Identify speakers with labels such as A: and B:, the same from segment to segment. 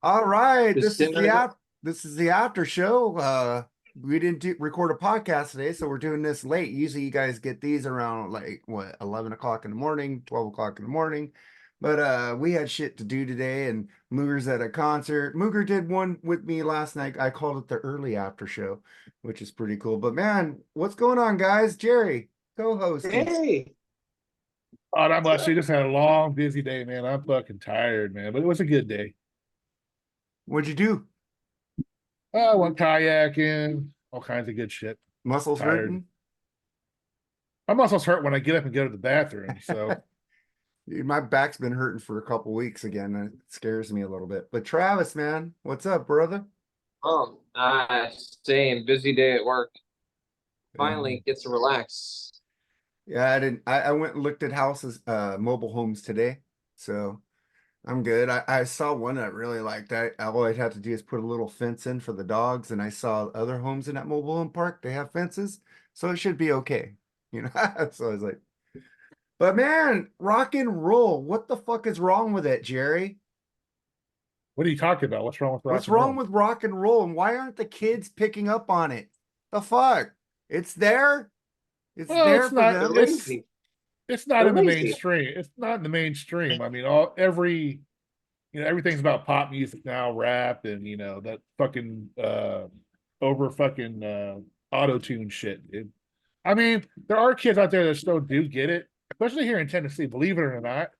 A: All right,
B: Just sitting right now.
A: this is the after show. We didn't record a podcast today, so we're doing this late. Usually, you guys get these around like what 11 o'clock in the morning, 12 o'clock in the morning. But we had shit to do today, and Mooger's at a concert. Mooger did one with me last night. I called it the early after show, which is pretty cool. But man, what's going on, guys? Jerry, co-hosting.
B: Hey,
C: Oh, not
B: what's
C: much.
B: up?
C: We just had a long, busy day, man. I'm fucking tired, man. But it was a good day.
A: What'd you do?
C: I went kayaking, all kinds of good shit.
A: Muscles
C: Tired.
A: hurting?
C: My muscles hurt when I get up and go to the bathroom. So
A: Dude, my back's been hurting for a couple weeks again. It scares me a little bit. But Travis, man, what's up, brother?
B: Same busy day at work.
A: Um,
B: Finally get to relax.
A: yeah, I didn't. I went and looked at houses, mobile homes today, so I'm good. I saw one that I really liked. All I'd have to do is put a little fence in for the dogs, and I saw other homes in that mobile home park. They have fences, so it should be okay. You know, so I was like, but man, rock and roll. What the fuck is wrong with it, Jerry?
C: what are you talking about? What's wrong with rock
A: What's
C: and
A: wrong
C: roll?
A: with rock and roll, and why aren't the kids picking up on it? The fuck? It's there. It's
C: Well,
A: there
C: it's
A: for
C: not.
B: They're
A: them.
C: It's
B: lazy.
C: it's not
B: They're
C: in the
B: lazy.
C: mainstream. It's not in the mainstream. I mean, all every everything's about pop music now, rap, and that fucking over fucking auto tune shit. I mean, there are kids out there that still do get it, especially here in Tennessee. Believe it or not,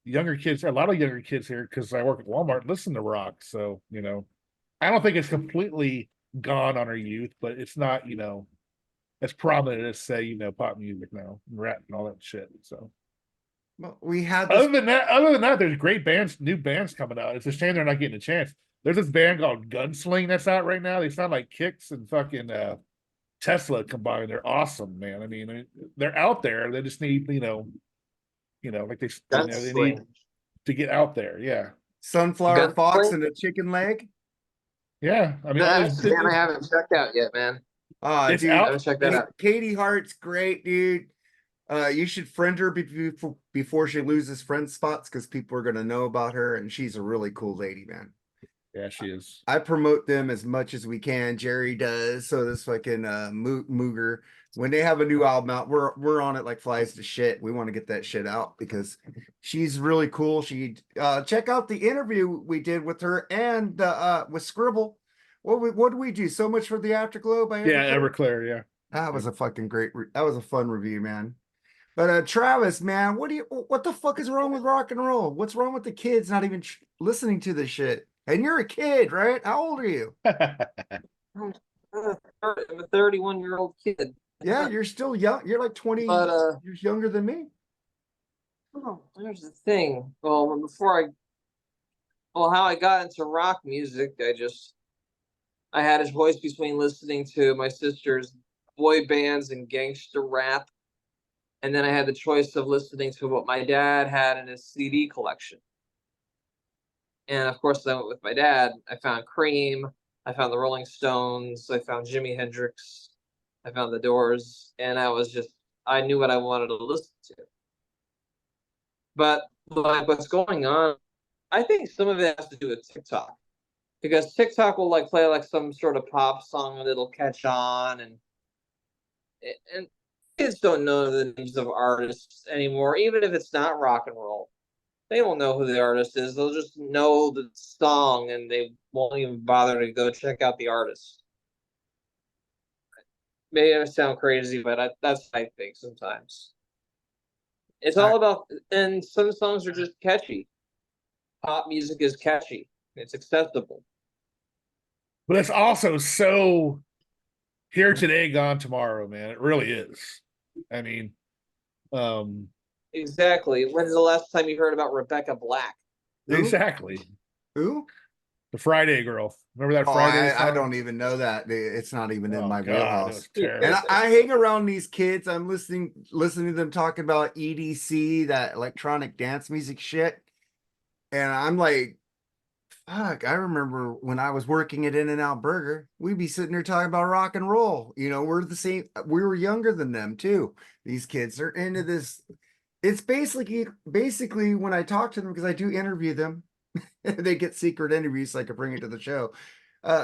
C: younger kids, a lot of younger kids here, because I work at Walmart, listen to rock. So, I don't think it's completely gone on our youth, but it's not, as prominent as say, pop music now, and rap and all that shit. So
A: Well, we had this.
C: other than that, there's great bands, new bands coming out. It's a shame they're not getting a chance. There's this band called Gunsling that's out right now. They sound like Kicks and fucking Tesla combined. They're awesome, man. I mean, they're out there. They just need, like they need
B: Gunsling.
C: to get out there. Yeah,
A: Sunflower Fox
B: Gunsling?
A: and a chicken leg.
C: yeah. I mean,
B: That's the band I haven't checked out yet, man.
C: it's
A: Dude,
B: I
C: out.
B: haven't checked that out.
A: Katie Hart's great, dude. You should friend her before she loses friend spots because people are gonna know about her, and she's a really cool lady, man.
C: Yeah, she is.
A: I promote them as much as we can. Jerry does. So this fucking Mooger, when they have a new album out, we're on it like flies to shit. We want to get that shit out because she's really cool. She check out the interview we did with her and with Scribble. What do we do? So much for the Afterglow by
C: Yeah,
A: Everclear.
C: Everclear. Yeah.
A: That was a fucking that was a fun review, man. But Travis, man, what the fuck is wrong with rock and roll? What's wrong with the kids not even listening to this shit? And you're a kid, right? How old are you?
B: I'm a 31-year-old kid.
A: Yeah, you're still young. You're like 20
B: But
A: years younger than me.
B: there's the thing. How I got into rock music, I had a choice between listening to my sister's boy bands and gangster rap, and then I had the choice of listening to what my dad had in his CD collection. And of course, I went with my dad. I found Cream, I found the Rolling Stones, I found Jimi Hendrix, I found the Doors, and I knew what I wanted to listen to. But like what's going on, I think some of it has to do with TikTok. Because TikTok will like play like some sort of pop song and it'll catch on, and kids don't know the names of artists anymore, even if it's not rock and roll. They don't know who the artist is. They'll just know the song and they won't even bother to go check out the artist. Maybe I sound crazy, but that's what I think sometimes. It's
A: I,
B: all about, and some songs are just catchy. Pop music is catchy. It's accessible.
C: But it's also so here today, gone tomorrow, man. It really is. I mean, um,
B: Exactly. When's the last time you heard about Rebecca Black?
A: who?
C: exactly.
A: Who?
C: The Friday Girl. Remember that
A: Oh,
C: Friday
A: I
C: song?
A: don't even know that. It's not even in
C: Oh
A: my
C: God, it
A: wheelhouse.
C: was
A: And
C: terrible.
A: I hang around these kids. I'm listening to them talking about EDC, that electronic dance music shit. And I'm like, fuck, I remember when I was working at In-N-Out Burger, we'd be sitting there talking about rock and roll. We're the same, we were younger than them too. These kids are into this. It's basically when I talk to them, because I do interview them, They get secret interviews so I could bring it to the show.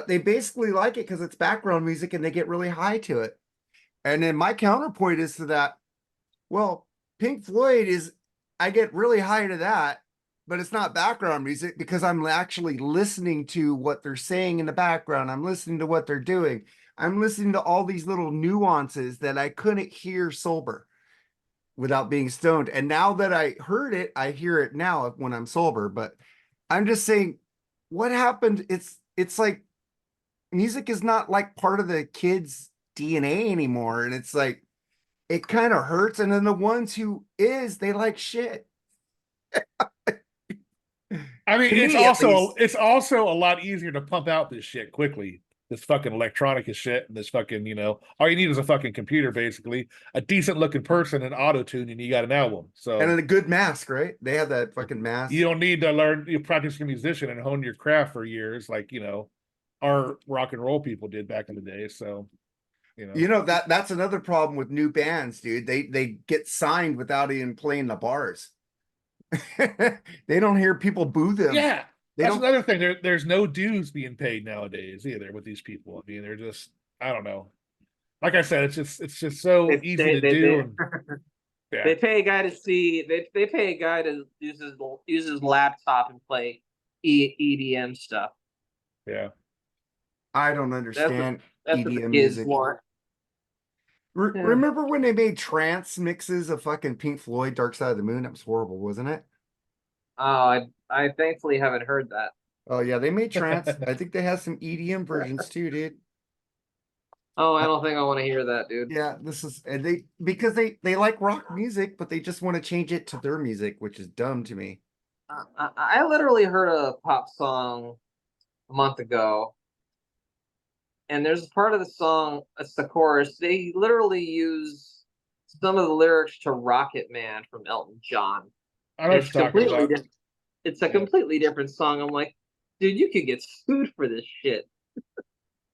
A: They basically like it because it's background music and they get really high to it. And then my counterpoint is to that, well, Pink Floyd is, I get really high to that, but it's not background music because I'm actually listening to what they're saying in the background. I'm listening to what they're doing. I'm listening to all these little nuances that I couldn't hear sober without being stoned. And now that I heard it, I hear it now when I'm sober. But I'm just saying, what happened? It's like music is not like part of the kids' DNA anymore. And it's like it kind of hurts. And then the ones who is, they like shit.
C: I mean,
A: To
C: it's
A: me, at
C: also
A: least.
C: it's also a lot easier to pump out this shit quickly. This fucking electronic as shit, and this fucking, all you need is a fucking computer, basically, a decent looking person, and auto tune, and you got an album.
A: And then
C: So
A: a good mask, right? They have that fucking mask.
C: you don't need to learn, you practice your musician and hone your craft for years, like our rock and roll people did back in the day. So
A: That's another problem with new bands, dude. They get signed without even playing the bars. They don't hear people boo them.
C: yeah,
A: They
C: that's
A: don't.
C: another thing. There's no dues being paid nowadays either with these people. I mean, they're just, I don't know. Like I said, it's just so easy to do, and yeah,
B: they pay a guy to see they pay a guy to use his laptop and play EDM stuff.
C: yeah.
A: I don't
B: That's what
A: understand
B: that's what the
A: EDM
B: kids
A: music.
B: want. Yeah.
A: Remember when they made trance mixes of fucking Pink Floyd, Dark Side of the Moon? That was horrible, wasn't it?
B: Oh, I thankfully haven't heard that.
A: Oh yeah, they made trance. I think they have some EDM versions too, dude.
B: Oh, I don't think I want to hear that, dude.
A: Yeah, this is and because they like rock music, but they just want to change it to their music, which is dumb to me.
B: I literally heard a pop song a month ago, and there's a part of the song, it's the chorus. They literally use some of the lyrics to Rocket Man from Elton John.
C: I know what
B: It's
C: you're talking
B: completely
C: about.
B: different. It's a
C: Yeah.
B: completely different song. I'm like, dude, you could get sued for this shit.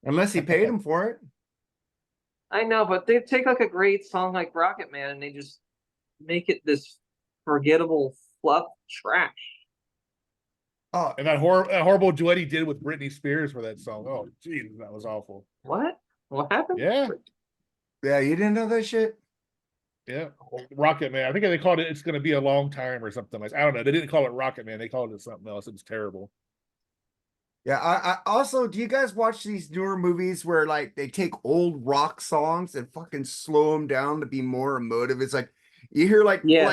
A: Unless he paid him for it.
B: I know, but they take like a great song like Rocket Man and they just make it this forgettable fluff trash.
A: Oh,
C: And that horrible duet he did with Britney Spears for that song. Oh, Jesus, that was awful.
B: What? What happened?
C: Yeah,
A: yeah, you didn't know that shit?
C: yeah. Rocket Man. I think they called it "It's Gonna Be a Long Time" or something like. I don't know. They didn't call it Rocket Man. They called it something else. It was terrible.
A: Yeah, I also, do you guys watch these newer movies where like they take old rock songs and fucking slow them down to be more emotive? It's like you hear
B: Yeah.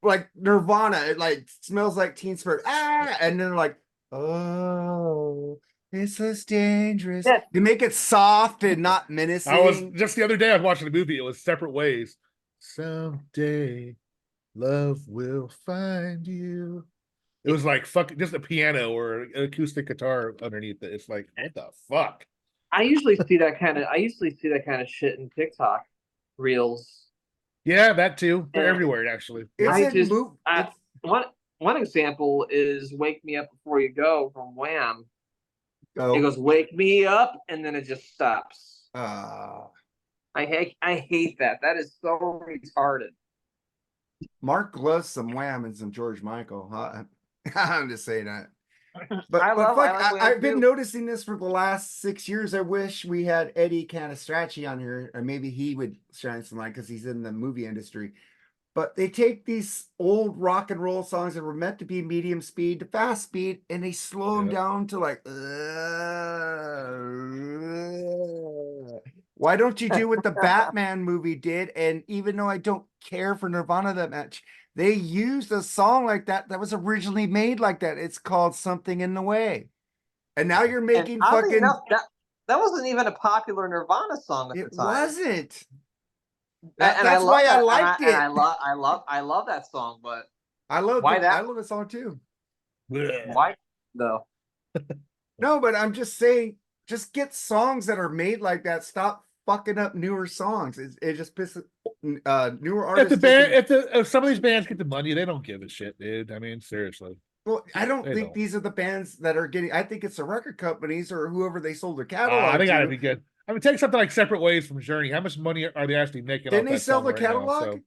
A: like Nirvana, it like smells like Teen Spirit, and then they're like, oh, it's just dangerous.
B: Yeah.
A: You make it soft and not
C: I was
A: menacing.
C: just the other day. I was watching a movie. It was Separate Ways. Someday, love will find you. It was like fucking just a piano or an acoustic guitar underneath it. It's like, what the fuck?
B: I usually see that kind of shit in TikTok reels.
C: Yeah, that too. They're
B: And
C: everywhere, actually.
A: It's
B: I
C: Yeah.
A: in
B: just
A: move.
B: I one example is "Wake Me Up Before You Go" from Wham. It
A: Oh,
B: goes "Wake me up" and then it just stops.
A: uh,
B: I hate that. That is so retarded.
A: Mark loves some Wham and some George Michael. I'm just saying that.
B: I
A: But
B: like
A: fuck,
B: Wham
A: I've been
B: too.
A: noticing this for the last 6 years. I wish we had Eddie Canistracci on here, or maybe he would shine some light because he's in the movie industry. But they take these old rock and roll songs that were meant to be medium speed to fast speed, and they slow them
C: Yeah.
A: down to like. Why don't you do what the Batman movie did? And even though I don't care for Nirvana that much, they used a song like that was originally made like that. It's called Something in the Way. And now you're
B: And
A: making
B: oddly
A: fucking.
B: enough, that wasn't even a popular Nirvana song at the
A: It
B: time.
A: wasn't.
B: And I
A: That's
B: love
A: why I
B: that.
A: liked
B: And
A: it.
B: I love that song, but
A: I love
B: why that?
A: I love the song too.
B: Why though?
A: No, but I'm just saying, just get songs that are made like that. Stop fucking up newer songs. It just pisses newer
C: If
A: artists.
C: the band, if some of these bands get the money, they don't give a shit, dude. I mean, seriously.
A: Well, I don't
C: They
A: think
C: don't.
A: these are the bands that are getting. I think it's the record companies or whoever they sold their catalog
C: They gotta
A: to.
C: be good. I mean, take something like Separate Ways from Journey. How much money are they actually making
A: Didn't
C: off
A: they
C: that
A: sell
C: song
A: the
C: right now?
A: catalog?
C: So,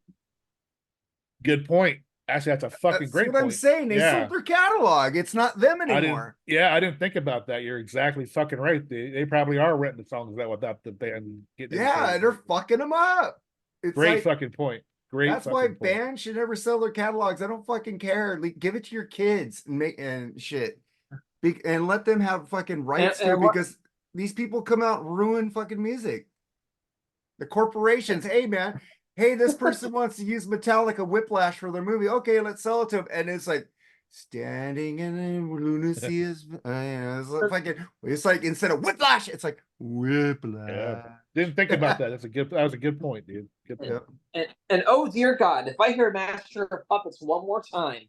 C: good point. Actually, that's a fucking
A: That's
C: great
A: what I'm
C: point.
A: saying. They
C: Yeah.
A: sold their catalog. It's not them
C: I
A: anymore.
C: didn't think about that. You're exactly fucking right. They probably are renting the songs that without the band getting any
A: Yeah,
C: paid.
A: and they're fucking them up. It's
C: Great
A: like
C: fucking point. Great
A: that's why
C: fucking point.
A: bands should never sell their catalogs. I don't fucking care. Give it to your kids and make and shit. And let them have fucking rights to it because these people come out and ruin fucking music. The corporations, hey man, hey, this person wants to use Metallica Whiplash for their movie. Okay, let's sell it to them. And it's like standing in lunacy is it's like fucking, it's like instead of Whiplash, it's like Whiplash.
C: Yeah. Didn't think about that. That was a good point, dude. Good point.
B: And oh dear God, if I hear Master of Puppets one more time,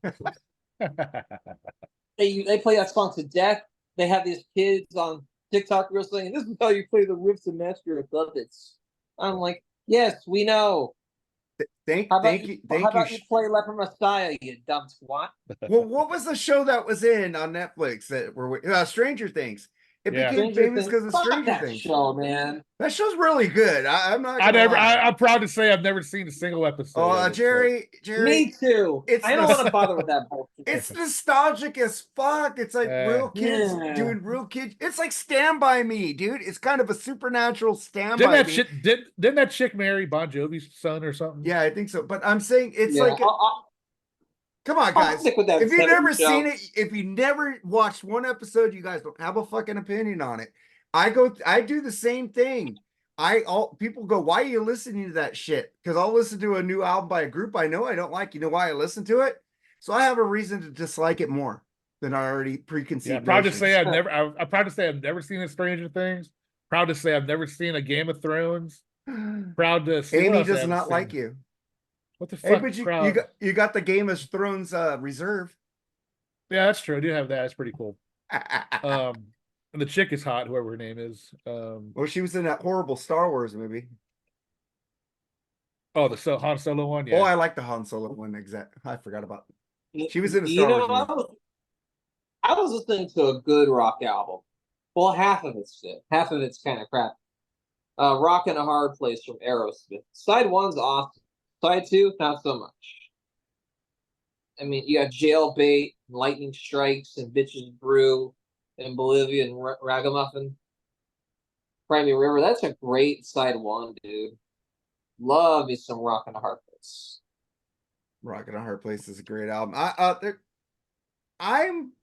B: they play that song to death. They have these kids on TikTok real saying, "This is how you play the riffs in Master of Puppets." I'm like, yes, we know.
A: Thank
B: How
A: you.
B: about you play Leper Messiah, you dumb twat?
A: Well, what was the show that was in on Netflix that were Stranger Things? It became
B: Stranger
A: famous
B: Things.
A: because of
B: Fuck
A: Stranger
B: that
A: Things.
B: show, man.
A: That show's really good. I'm not gonna lie.
C: I'm proud to say I've never seen a single episode.
A: Oh,
C: of it,
A: Jerry,
B: Me too. I don't want to bother with that bullshit.
A: It's nostalgic as fuck. It's like real kids doing real kids. It's like Stand By Me, dude. It's kind of a supernatural Stand By Me.
C: Didn't that chick marry Bon Jovi's son or something?
A: Yeah, I think so. But I'm saying it's like come on, guys. If you've never seen it, if you never watched one episode, you guys don't have a fucking opinion on it. I do the same thing. People go, why are you listening to that shit? Because I'll listen to a new album by a group I know I don't like. You know why I listen to it? So I have a reason to dislike it more than I already preconceived.
C: Yeah, proud to say I'm proud to say I've never seen a Stranger Things. Proud to say I've never seen a Game of Thrones. Proud to see
A: Amy does not like you.
C: What the fuck?
A: Hey, but you got the Game of Thrones reserve.
C: Yeah, that's true. I do have that. It's pretty cool. And the chick is hot, whoever her name is.
A: Well, she was in that horrible Star Wars movie.
C: Oh, the Han Solo one. Yeah.
A: Oh, I like the Han Solo one. I forgot about it. She was in a Star Wars movie.
B: I was listening to a good rock album. Well, half of it's good. Half of it's kind of crap. Rock in a Hard Place from Aerosmith. Side one's awesome. Side two, not so much. I mean, you got Jailbait, Lightning Strikes, and Bitches Brew, and Bolivia, and Ragamuffin. Crimey River. That's a great side one, dude. Love me some Rock in a Hard Place.
A: Rock in a Hard Place is a great album. I'm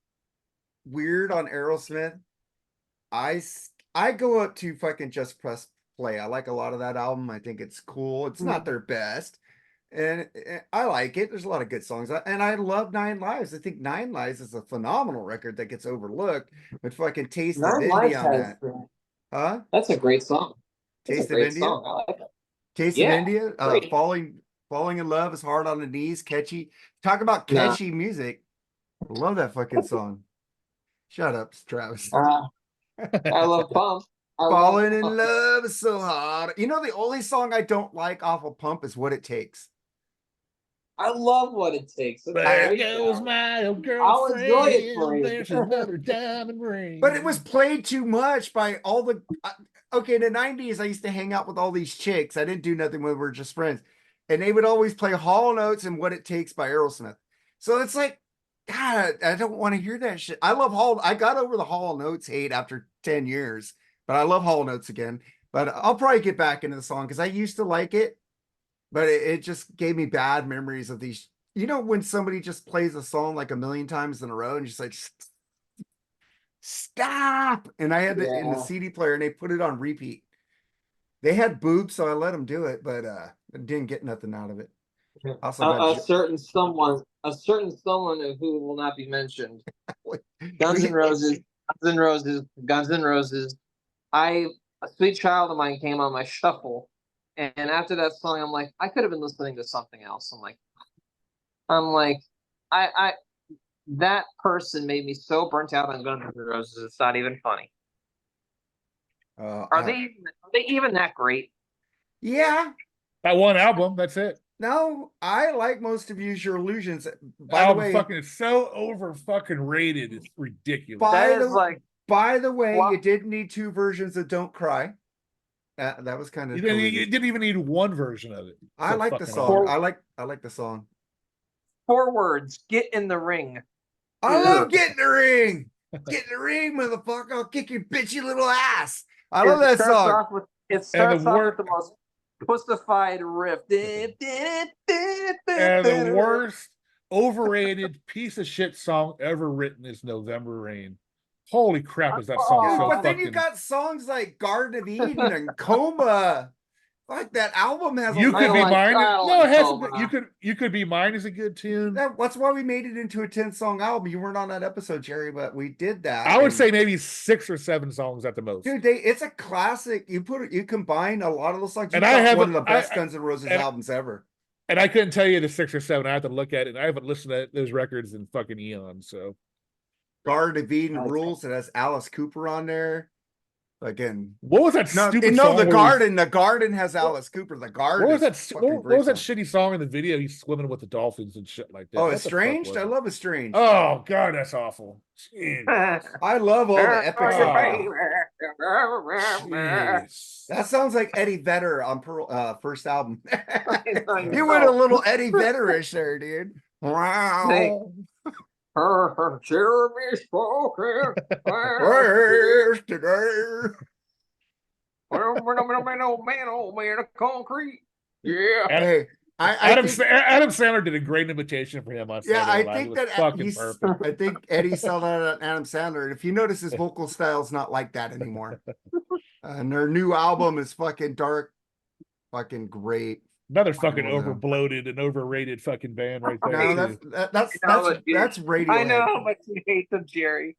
A: weird on Aerosmith. I go up to fucking just press play. I like a lot of that album. I think it's cool. It's not their best, and I like it. There's a lot of good songs, and I love Nine Lives. I think Nine Lives is a phenomenal record that gets overlooked. With fucking Taste of India on that, huh?
B: That's a great song.
A: Taste of India.
B: I like it.
A: Taste of India. Falling in Love is hard on the knees. Catchy. Talk about catchy music. I love that fucking song. Shut up, Travis.
B: I love Pump.
A: Falling in Love is so hard. You know, the only song I don't like off of Pump is What It Takes.
B: I love What It Takes.
C: There goes my old girlfriend.
B: I'll enjoy it for you.
C: There's another diamond ring.
A: But it was played too much by all the. Okay, in the 90s, I used to hang out with all these chicks. I didn't do nothing when we were just friends. And they would always play Hall Notes and What It Takes by Aerosmith. So it's like, God, I don't want to hear that shit. I love Hall. I got over the Hall Notes hate after 10 years, but I love Hall Notes again. But I'll probably get back into the song because I used to like it, but it just gave me bad memories of these. You know, when somebody just plays a song like a million times in a row and just like, stop. And I had it in the CD player and they put it on repeat. They had boobs, so I let them do it, but I didn't get nothing out of it.
B: Also, a certain someone who will not be mentioned. Guns N' Roses. A sweet child of mine came on my shuffle, and after that song, I'm like, I could have been listening to something else. I that person made me so burnt out on Guns N' Roses. It's not even funny. Are they even that great?
A: Yeah.
C: That one album, that's it.
A: No, I like most of Use Your Illusions.
C: By the way, it's so over fucking rated. It's ridiculous.
A: By the way, you did need two versions of Don't Cry. That was kind of.
C: You didn't even need one version of it.
A: I like the song. I like the song.
B: 4 words. Get in the ring.
A: I love getting the ring. Get in the ring, motherfucker. I'll kick your bitchy little ass. I love that song.
B: It starts off with the most pussified riff.
C: And the worst overrated piece of shit song ever written is November Rain. Holy crap, is that song so
A: But
C: fucking...
A: then you got songs like Garden of Eden and Coma. Like that album has
C: You Could Be Mine. No, it has. You Could Be Mine is a good tune.
A: That's why we made it into a 10-song album. You weren't on that episode, Jerry, but we did that.
C: I would say maybe 6 or 7 songs at the most.
A: Dude, it's a classic. You combine a lot of those songs.
C: And I have
A: one of the best Guns N' Roses albums ever.
C: And I couldn't tell you the 6 or 7. I have to look at it. And I haven't listened to those records in fucking eons. So
A: Garden of Eden rules. It has Alice Cooper on there. Again,
C: what was that stupid
A: song?
C: The
A: Garden has Alice Cooper. The Garden.
C: What was that shitty song in the video? He's swimming with the dolphins and shit like that.
A: Oh, Estranged? I love Estranged.
C: Oh god, that's awful.
A: I love all the epic songs. That sounds like Eddie Vedder on first album. You went a little Eddie Vedder-ish there, dude. Wow.
B: Jeremy spoken. Man, concrete. Yeah.
C: Hey, Adam Sandler did a great imitation for him on Saturday Night.
A: I think that fucking perfect. I think Eddie saw that on Adam Sandler. And if you notice, his vocal style's not like that anymore. And their new album is fucking dark, fucking great.
C: Another fucking overbloated and overrated fucking band right there.
A: No, that's radio.
B: I know how much you hate them, Jerry.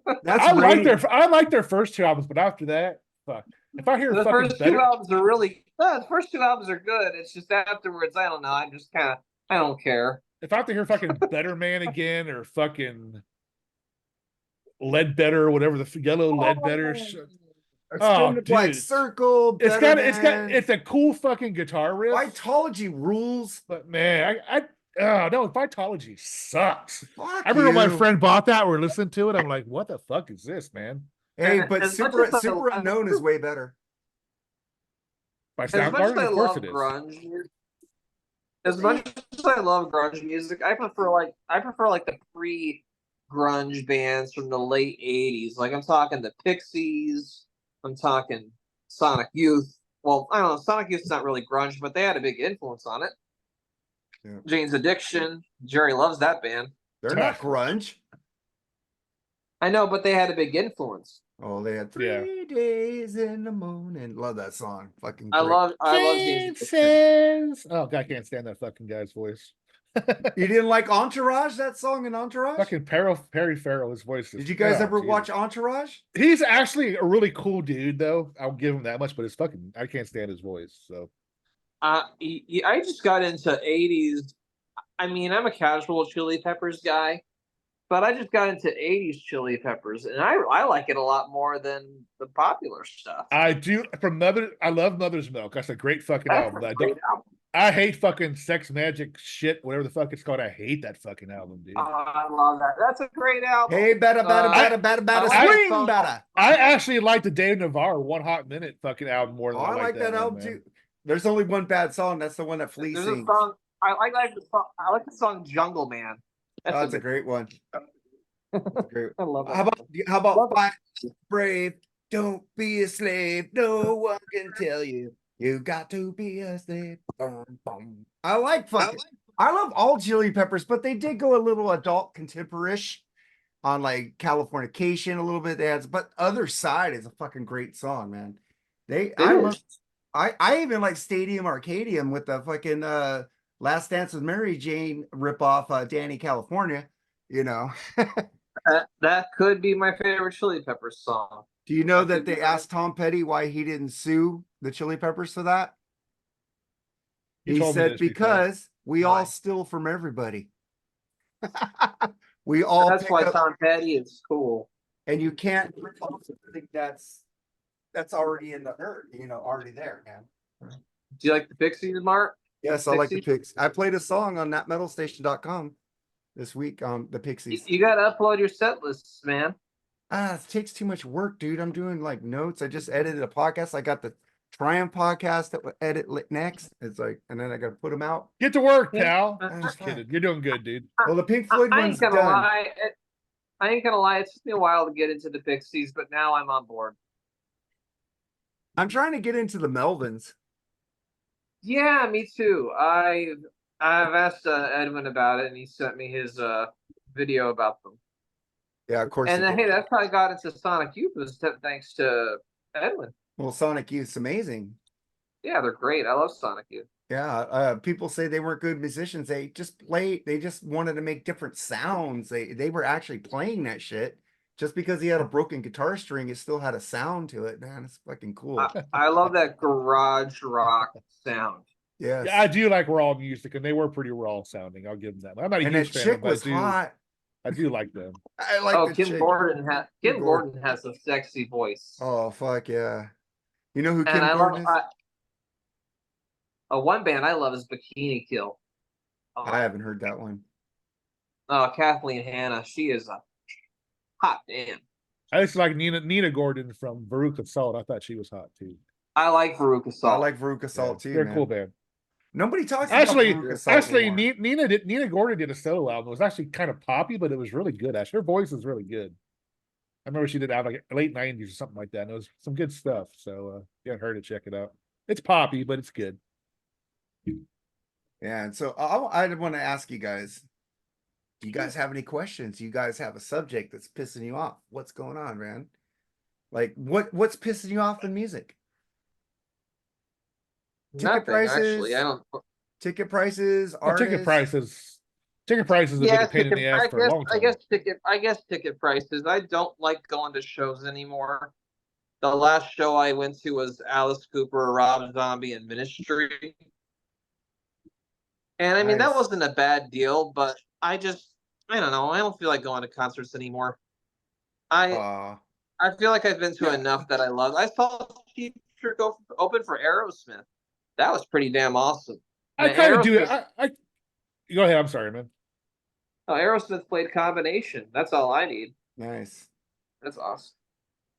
C: I like their first 2 albums, but after that, fuck. If I hear
B: the first 2 albums are really the first 2 albums are good. It's just afterwards, I don't know. I just kind of I don't care.
C: If I have to hear fucking Better Man again or fucking Ledbetter or whatever the yellow Ledbetter.
A: Dude. Black Circle.
C: It's a cool fucking guitar riff.
A: Vitology rules.
C: But man, no, Vitology sucks. I remember my friend bought that. We're listening to it. I'm like, what the fuck is this, man?
A: Hey, but Super Unknown is way better.
B: By Soundgarden, of course it is. Grunge, as much as I love grunge music, I prefer like the pre-grunge bands from the late '80s. Like I'm talking the Pixies. I'm talking Sonic Youth. Well, I don't know. Sonic Youth's not really grunge, but they had a big influence on it. Yeah. Jane's Addiction. Jerry loves that band.
A: They're not grunge.
C: I know, but they had a big influence.
A: Oh, they had 3 days in the morning. Love that song. Fucking great.
B: I love Jane's Addiction.
C: Oh, God, I can't stand that fucking guy's voice.
A: You didn't like Entourage, that song in Entourage?
C: Fucking Perry Farrell, his voice.
A: Did you guys ever watch Entourage?
C: He's actually a really cool dude, though. I'll give him that much, but I can't stand his voice. So,
B: I just got into '80s. I mean, I'm a casual Chili Peppers guy, but I just got into '80s Chili Peppers, and I like it a lot more than the popular stuff.
C: I do. I love Mother's Milk. That's a great fucking album. I hate fucking Sex Magic shit, whatever the fuck it's called. I hate that fucking album, dude.
B: Oh, I love that. That's a great album.
A: Hey, better, swing better.
C: I actually like the Dave Navarro One Hot Minute fucking album more than
A: I like that album too. There's only one bad song. That's the one that Flea sings.
B: I like the song Jungle Man.
A: That's a great one. Great.
B: I love it.
A: How about Fight Brave? Don't be a slave. No one can tell you. You got to be a slave. I love all Chili Peppers, but they did go a little adult contemporish on like Californication a little bit. But Other Side is a fucking great song, man. I even like Stadium Arcadium with the fucking Last Dance with Mary Jane ripoff, Danny California. You know,
B: that could be my favorite Chili Peppers song.
A: Do you know that they asked Tom Petty why he didn't sue the Chili Peppers for that? He said, because we all steal from everybody. We all.
B: That's why Tom Petty is cool.
A: And you can't think that's already in the earth, already there, man.
B: Do you like the Pixies, Mark?
A: Yes, I like the Pixies. I played a song on thatmetalstation.com this week on the Pixies.
B: You got to upload your set lists, man.
A: It takes too much work, dude. I'm doing like notes. I just edited a podcast. I got the Triumph podcast that will edit next. It's like, and then I got to put them out.
C: Get to work,
B: Yeah.
C: pal.
A: Oh,
C: Just
A: fuck.
C: kidding. You're doing good, dude.
A: Well, the Pink Floyd
B: I
A: one's
B: ain't gonna
A: done.
B: lie. I ain't gonna lie. It took me a while to get into the Pixies, but now I'm on board.
A: I'm trying to get into the Melvins.
B: Yeah, me too. I've asked Edwin about it, and he sent me his video about them.
A: Yeah, of course.
B: And
A: he
B: then,
A: did.
B: hey, that's how I got into Sonic Youth, was thanks to Edwin.
A: Well, Sonic Youth's amazing.
B: Yeah, they're great. I love Sonic Youth.
A: Yeah, people say they weren't good musicians. They just played. They just wanted to make different sounds. They were actually playing that shit. Just because he had a broken guitar string, it still had a sound to it. Man, it's fucking cool.
B: I love that garage rock sound.
A: Yes.
C: Yeah, I do like raw music, and they were pretty raw sounding. I'll give them that. I'm not a
A: And that
C: huge fan of
A: chick
C: them, but
A: was hot.
C: I do like them.
A: I like
B: Oh,
A: the
B: Kim
A: chick.
B: Gordon has a sexy voice.
A: Oh fuck yeah! You know who
B: and
A: Kim
B: I
A: Gordon
B: love
A: is?
B: one band I love is Bikini Kill.
A: I haven't heard that one.
B: Kathleen Hanna. She is a hot damn.
C: I just like Nina Gordon from Veruca Salt. I thought she was hot too.
B: I like Veruca Salt.
A: I like Veruca Salt too.
C: They're a
A: Man.
C: cool band.
A: Nobody talks
C: Actually,
A: about Veruca Salt anymore.
C: Nina Gordon did a solo album. It was actually kind of poppy, but it was really good. Actually, her voice is really good. I remember she did out like late '90s or something like that. And it was some good stuff. So if you haven't heard it, check it out. It's poppy, but it's good.
A: Yeah, and so I want to ask you guys. Do you guys have any questions? Do you guys have a subject that's pissing you off? What's going on, man? Like what's pissing you off in music?
B: Nothing, actually. I don't.
A: Ticket prices,
C: Well,
A: artists.
C: ticket prices have been a pain in the ass for a long time.
B: I guess ticket prices. I don't like going to shows anymore. The last show I went to was Alice Cooper, Rob Zombie, and Ministry. And I mean, that
A: Nice.
B: wasn't a bad deal, but I don't know. I don't feel like going to concerts anymore. I feel like I've been to enough that I love. I saw Future go open for Aerosmith. That was pretty damn awesome.
C: I
B: And
C: kind of do it.
B: Aerosmith-
C: Go ahead. I'm sorry, man.
B: Oh, Aerosmith played Combination. That's all I need.
A: Nice.
B: That's awesome.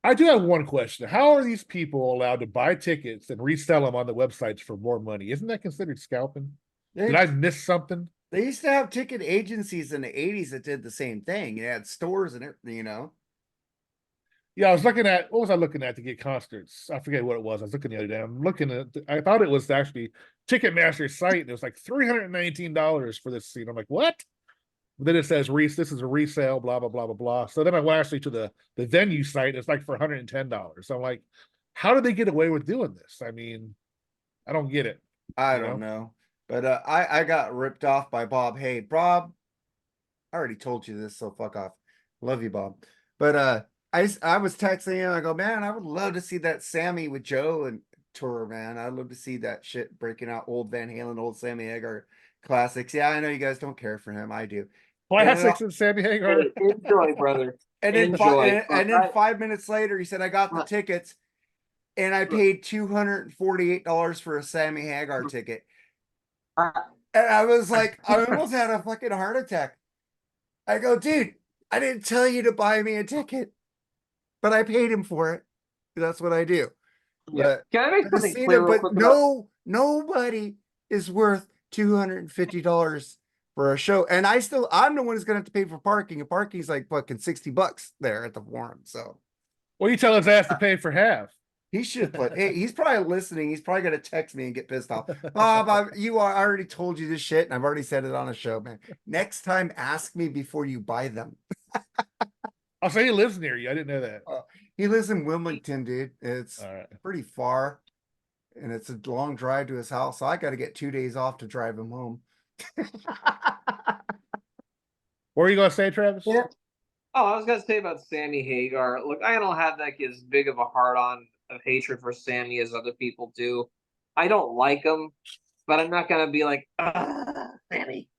C: I do have one question. How are these people allowed to buy tickets and resell them on the websites for more money? Isn't that considered scalping? Did I miss something?
A: They used to have ticket agencies in the 80s that did the same thing. They had stores and everything, you know.
C: Yeah, I was looking at what was I looking at to get concerts? I forget what it was. I was looking the other day. I'm looking at. I thought it was actually Ticketmaster's site, and it was like $319 for this seat. I'm like, what? But then it says this is a resale, blah blah blah blah blah. So then I went actually to the venue site. It's like for $110. So I'm like, how did they get away with doing this? I mean, I don't get it.
A: I don't know. But I got ripped off by Bob. Hey, Bob, I already told you this, so fuck off. Love you, Bob. But I was texting him. I go, man, I would love to see that Sammy with Joe and tour, man. I'd love to see that shit breaking out old Van Halen, old Sammy Hagar classics. Yeah, I know you guys don't care for him. I do.
C: Classics and Sammy Hagar.
B: Enjoy, brother.
A: And then
B: Enjoy.
A: and then 5 minutes later, he said, I got the tickets, and I paid $248 for a Sammy Hagar ticket. And I was like, I almost had a fucking heart attack. I go, dude, I didn't tell you to buy me a ticket, but I paid him for it. That's what I do.
B: Yeah. Can I make something
A: But
B: clear real quick?
A: nobody is worth $250 for a show. And I'm the one who's gonna have to pay for parking. And parking's like fucking $60 there at the Forum. So
C: Well, you tell his ass to pay for half.
A: he should put. Hey, he's probably listening. He's probably gonna text me and get pissed off. Bob, I already told you this shit, and I've already said it on a show, man. Next time, ask me before you buy them.
C: I'll say he lives near you. I didn't know that.
A: He lives in Wilmington, dude. It's
C: All right.
A: pretty far, and it's a long drive to his house. So I got to get 2 days off to drive him home.
C: What are you gonna say, Travis?
B: Yeah. Oh, I was gonna say about Sammy Hagar. Look, I don't have like as big of a heart on of hatred for Sammy as other people do. I don't like him, but I'm not gonna be like, Sammy.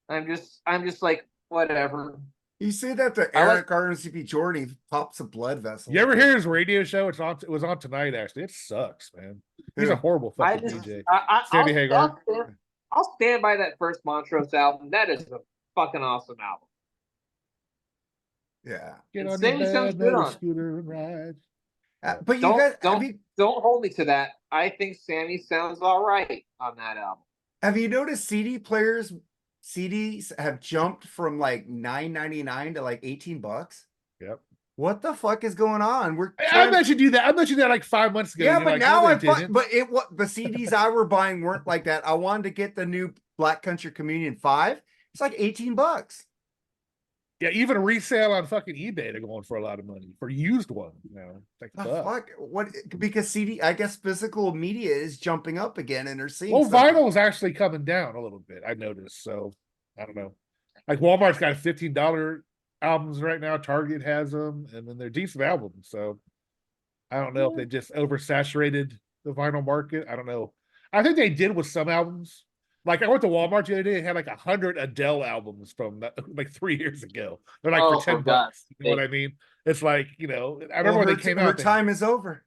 B: I'm just like, whatever.
A: You say that to Eric RMCP Jordan, he pops a blood vessel.
C: You ever hear his radio show? It was on tonight. Actually, it sucks, man. He's a horrible fucking DJ. Sammy Hagar.
B: I'll stand by that first Montrose album. That is a fucking awesome album.
A: Yeah.
C: Get on
B: Sammy
C: the
B: sounds
C: bad
B: good
C: metal
B: on it.
C: scooter and ride.
A: But you
B: Don't
A: guys,
B: don't don't hold me to that. I think Sammy sounds all right on that album.
A: have you noticed CD players? CDs have jumped from like $9.99 to like $18.
C: Yep.
A: What the fuck is going on? We're
C: I
A: trying.
C: bet you do that. I bet you that like 5 months ago.
A: Yeah,
C: You're
A: but
C: like,
A: now
C: no, they
A: I find,
C: didn't.
A: but what the CDs I were buying weren't like that. I wanted to get the new Black Country Communion 5. It's like $18.
C: Yeah, even resale on fucking eBay, they're going for a lot of money for used ones. You know, like
A: The
C: fuck.
A: fuck? What? Because CD, I guess physical media is jumping up again, and they're seeing.
C: Well,
A: something.
C: vinyl is actually coming down a little bit. I noticed. So I don't know. Like Walmart's got $15 albums right now. Target has them, and then they're decent albums. So I don't know if they just oversaturated the vinyl market. I don't know. I think they did with some albums. Like I went to Walmart the other day, they had like 100 Adele albums from like 3 years ago. They're like
B: Oh,
C: for
B: for
C: 10
B: God's
C: bucks. You know what I mean? It's like, you know, I remember
A: Well,
C: when they came
A: her
C: out.
A: time is over.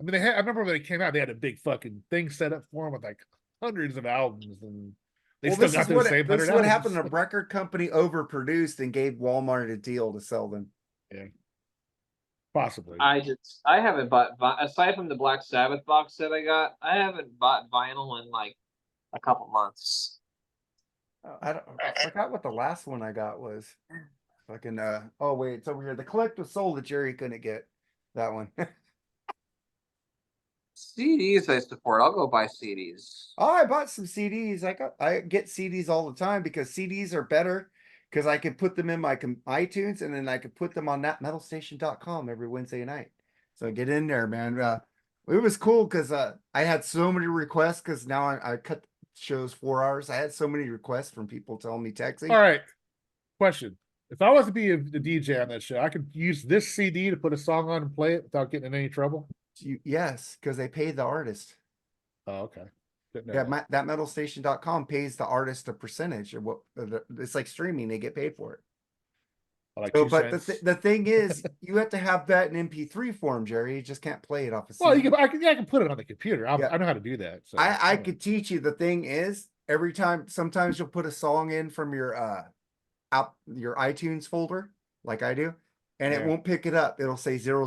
C: I mean, I remember when they came out, they had a big fucking thing set up for them with like hundreds of albums, and they
A: Well,
C: still
A: this
C: got
A: is
C: those
A: what
C: same
A: this is
C: 100
A: what
C: albums.
A: happened. A record company overproduced and gave Walmart a deal to sell them.
C: Yeah, possibly.
B: I haven't bought aside from the Black Sabbath box set I got. I haven't bought vinyl in like a couple months.
A: I forgot what the last one I got was. Fucking oh wait, it's over here. The Collective Soul that Jerry couldn't get. That one.
B: CDs I support. I'll go buy CDs.
A: Oh, I bought some CDs. I get CDs all the time because CDs are better because I can put them in my iTunes and then I can put them on that metalstation.com every Wednesday night. So get in there, man. It was cool because I had so many requests because now I cut shows 4 hours. I had so many requests from people telling me texting.
C: All right, question. If I was to be a DJ on that show, I could use this CD to put a song on and play it without getting in any trouble?
A: Yes, because they pay the artist.
C: Oh, okay.
A: Yeah, that metalstation.com pays the artist a percentage of what it's like streaming. They get paid for it.
C: Like
A: So,
C: 2
A: but
C: cents.
A: the thing is, you have to have that in MP3 form, Jerry. You just can't play it off a CD.
C: Well, I can put it on the computer.
A: Yeah.
C: I know how to do that. So
A: I could teach you. The thing is, every time, sometimes you'll put a song in from your your iTunes folder, like I do, and it won't pick it up. It'll say 000.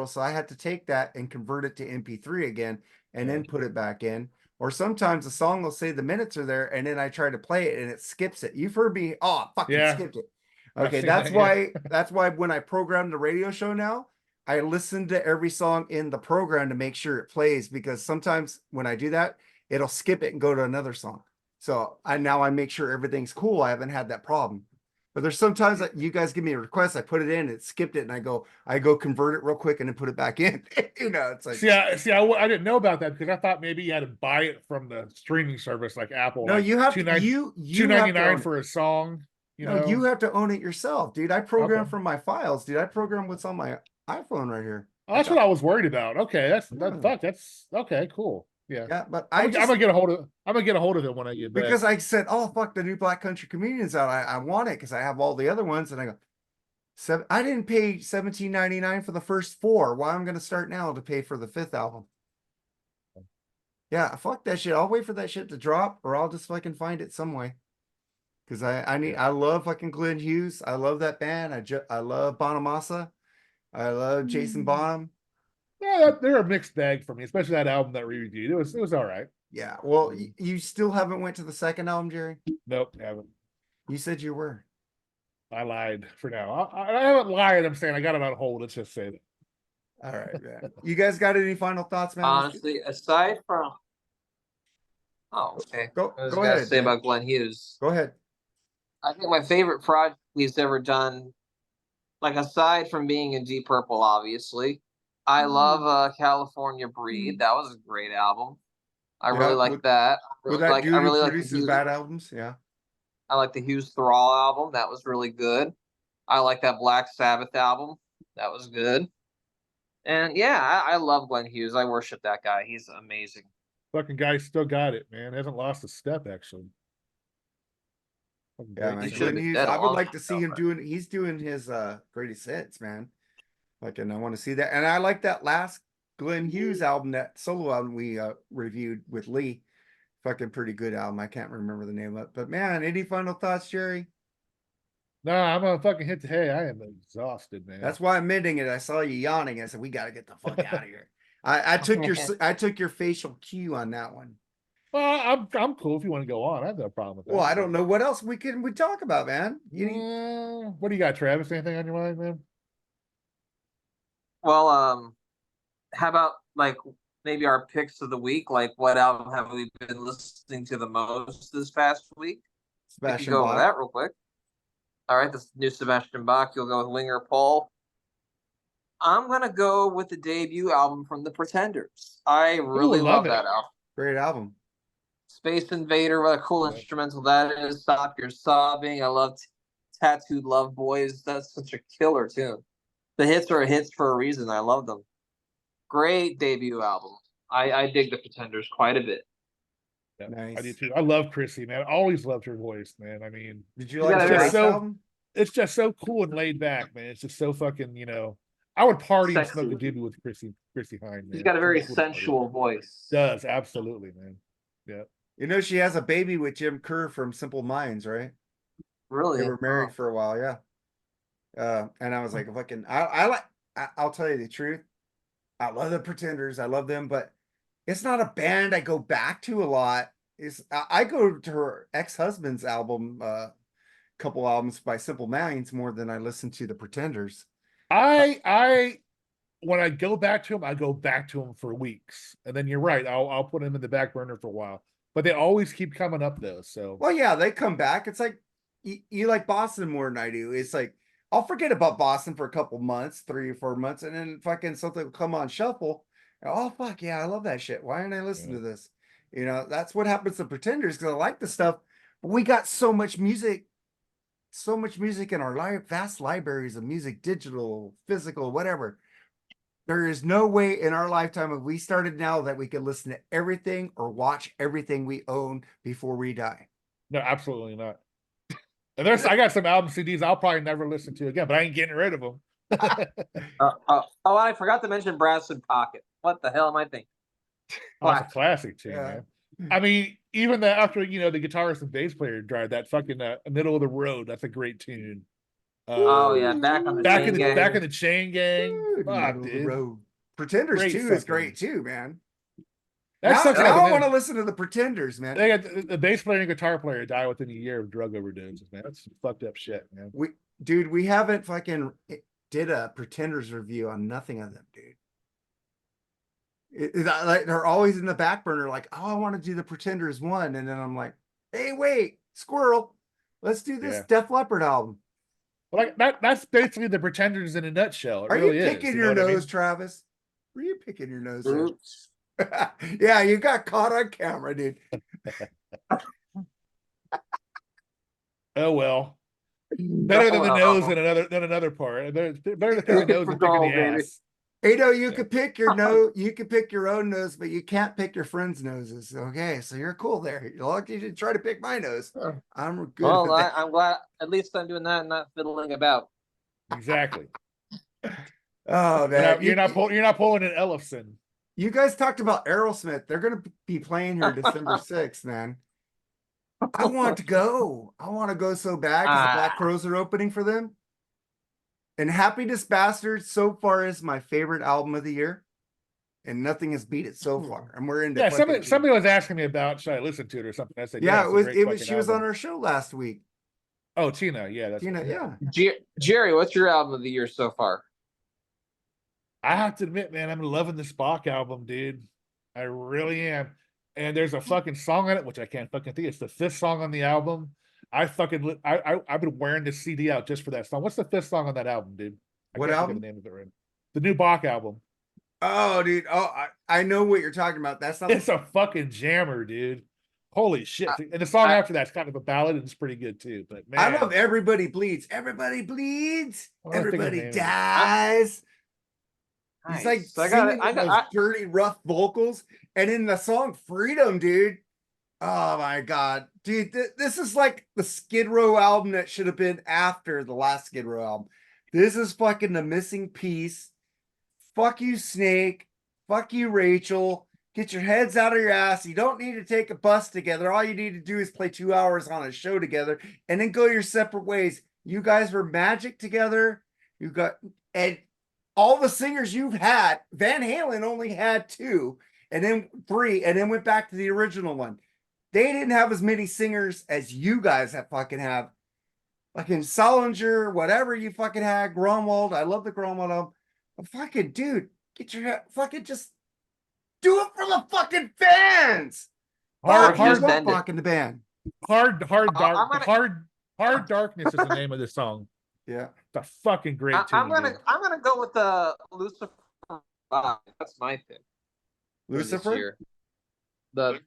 A: So I had to take that and convert it to MP3 again, and then put it back in. Or sometimes the song will say the minutes are there, and then I try to play it and it skips it. You've heard me, fucking skipped it. Okay, that's why when I program the radio show now, I listen to every song in the program to make sure it plays, because sometimes when I do that, it'll skip it and go to another song. So I make sure everything's cool. I haven't had that problem. But there's sometimes that you guys give me a request, I put it in, it skipped it, and I go convert it real quick and then put it back in. It's like
C: I didn't know about that because I thought maybe you had to buy it from the streaming service like Apple.
A: No,
C: like
A: you have
C: $2.99 for a song.
A: You have to own it yourself, dude. I program from my files, dude. I program what's on my iPhone right here.
C: Oh, that's what I was worried about. Okay, that's okay, cool. Yeah,
A: but
C: I'm gonna get a hold of it when I get back.
A: Because I said, oh fuck, the new Black Country Communion's out. I want it because I have all the other ones, and I go, I didn't pay $17.99 for the first 4. Why I'm gonna start now to pay for the 5th album? Yeah, fuck that shit. I'll wait for that shit to drop, or I'll just fucking find it some way. Because I love fucking Glenn Hughes. I love that band. I love Bonamassa. I love Jason Bonham.
C: Yeah, they're a mixed bag for me, especially that album that we reviewed. It was all right.
A: Yeah. Well, you still haven't went to the second album, Jerry?
C: Nope, haven't.
A: You said you were.
C: I lied for now. I haven't lied. I'm saying I got it on hold. Let's just say that.
A: All right, man. You guys got any final thoughts, man?
B: Honestly, aside from okay.
A: Go
B: ahead. Say about Glenn Hughes.
A: Go ahead.
B: I think my favorite project he's ever done, like aside from being in Deep Purple, obviously, I love California Breed. That was a great album. I really like that. I really like the
A: bad albums. Yeah.
B: I like the Hughes Thrall album. That was really good. I like that Black Sabbath album. That was good. And yeah, I love Glenn Hughes. I worship that guy. He's amazing.
C: Fucking guy still got it, man. Hasn't lost a step actually.
A: Yeah, man. Glenn Hughes, I would like to see him doing. He's doing his greatest hits, man. Like, and I want to see that. And I like that last Glenn Hughes album, that solo album we reviewed with Lee. Fucking pretty good album. I can't remember the name of it. But man, any final thoughts, Jerry?
C: Nah, I'm gonna fucking hit the hay. I am exhausted, man.
A: That's why I'm ending it. I saw you yawning. I said, we got to get the fuck out of here. I took your facial cue on that one.
C: Well, I'm cool if you want to go on. I have no problem with that.
A: Well, I don't know what else we talk about, man.
C: What do you got, Travis? Anything on your mind, man?
B: Well, how about like maybe our picks of the week? Like, what album have we been listening to the most this past week? We can
A: Sebastian
B: go over
A: Bach.
B: that real quick. All right, this new Sebastian Bach. You'll go with Winger Paul. I'm gonna go with the debut album from the Pretenders. I really love that album.
A: Great album.
B: Space Invader, what a cool instrumental that is. Stop Your Sobbing. I love Tattooed Love Boys. That's such a killer tune. The hits are hits for a reason. I love them. Great debut album. I dig the Pretenders quite a bit.
C: Yeah,
A: Nice.
C: I do too. I love Chrissy, man. I always loved her voice, man. I mean,
A: did you like the
C: last
A: album?
C: It's just so cool and laid back, man. It's just so fucking, I would party and
B: Sexy.
C: smoke a doobie with Chrissy Hine, man.
B: She's got a very
C: cool
B: sensual voice.
C: Does, absolutely, man. Yeah.
A: You know, she has a baby with Jim Kerr from Simple Minds, right?
B: Really?
A: They were married for a while, yeah. And I was like, fucking, I'll tell you the truth. I love the Pretenders. I love them, but it's not a band I go back to a lot. I go to her ex-husband's album, couple albums by Simple Minds more than I listen to the Pretenders.
C: I when I go back to them, I go back to them for weeks, and then you're right. I'll put them in the back burner for a while, but they always keep coming up though. So
A: well, yeah, they come back. It's like you like Boston more than I do. It's like I'll forget about Boston for a couple months, 3 or 4 months, and then fucking something will come on shuffle. Oh fuck yeah, I love that shit. Why didn't I listen to this? That's what happens to Pretenders because I like the stuff, but we got so much music in our vast libraries of music, digital, physical, whatever. There is no way in our lifetime, if we started now, that we could listen to everything or watch everything we own before we die.
C: No, absolutely not. And I got some album CDs I'll probably never listen to again, but I ain't getting rid of them.
B: I forgot to mention Brass in Pocket. What the hell am I thinking?
C: That's a classic too,
A: Yeah.
C: man. I mean, even after the guitarist and bass player died, that fucking middle of the road. That's a great tune.
B: Oh yeah, back in
C: the chain gang.
A: Fuck, dude. Pretenders
C: Great
A: 2 is great too, man. Now I want to listen to the Pretenders, man.
C: They got the bass player and guitar player die within a year of drug overdoses, man. That's some fucked up shit, man.
A: We haven't fucking did a Pretenders review on nothing of them, dude. Like they're always in the back burner, like, oh, I want to do the Pretenders 1, and then I'm like, hey, wait, squirrel, let's do this Def Leppard album.
C: Well, like that's basically the Pretenders in a nutshell.
A: Are you picking your nose, Travis? Are you picking your nose? Yeah, you got caught on camera, dude.
C: Oh well. Better than the nose than another part. Better to pick the nose than picking the ass.
A: You could pick your nose, you could pick your own nose, but you can't pick your friends' noses. Okay, so you're cool there. You're lucky to try to pick my nose. I'm good.
B: Well, I'm glad at least I'm doing that and not fiddling about.
C: Exactly.
A: Oh man,
C: you're not pulling an Ellefson.
A: You guys talked about Aerosmith. They're going to be playing here December 6th, man. I want to go. I want to go so bad because the Black Crowes are opening for them. And Happiness Bastard so far is my favorite album of the year. And nothing has beat it so far. And we're into
C: somebody was asking me about should I listen to it or something. I said,
A: yeah, it was she was on our show last week.
C: Oh, Tina, yeah, that's
A: Tina, yeah.
B: Jerry, what's your album of the year so far?
C: I have to admit, man, I'm loving the Spock album, dude. I really am. And there's a fucking song on it, which I can't fucking think. It's the 5th song on the album. I've been wearing the CD out just for that song. What's the 5th song on that album, dude?
A: What album?
C: The name of it right. The new Bach album.
A: Oh, dude. Oh, I know what you're talking about. That's not.
C: It's a fucking jammer, dude. Holy shit! And the song after that's kind of a ballad, and it's pretty good too. But man,
A: I love Everybody Bleeds. Everybody bleeds. Everybody dies. He's like singing those dirty, rough vocals, and in the song "Freedom," dude. Oh my god, dude! This is like the Skid Row album that should have been after the last Skid Row album. This is fucking the missing piece. Fuck you, Snake. Fuck you, Rachel. Get your heads out of your ass. You don't need to take a bus together. All you need to do is play 2 hours on a show together, and then go your separate ways. You guys were magic together. You got, and all the singers you've had, Van Halen only had 2, and then 3, and then went back to the original one. They didn't have as many singers as you guys have fucking have. Like in Solinger, whatever you fucking had, Gromwald. I love the Gromwald album. But fucking dude, get your fucking just do it for the fucking fans.
C: Hard,
A: Here's
C: hard,
A: what fucking the band.
C: hard,
B: I'm gonna,
C: hard darkness is the name of this song.
A: Yeah.
C: It's a fucking great tune.
B: I'm gonna go with the Lucifer. That's my pick.
A: Lucifer.
B: The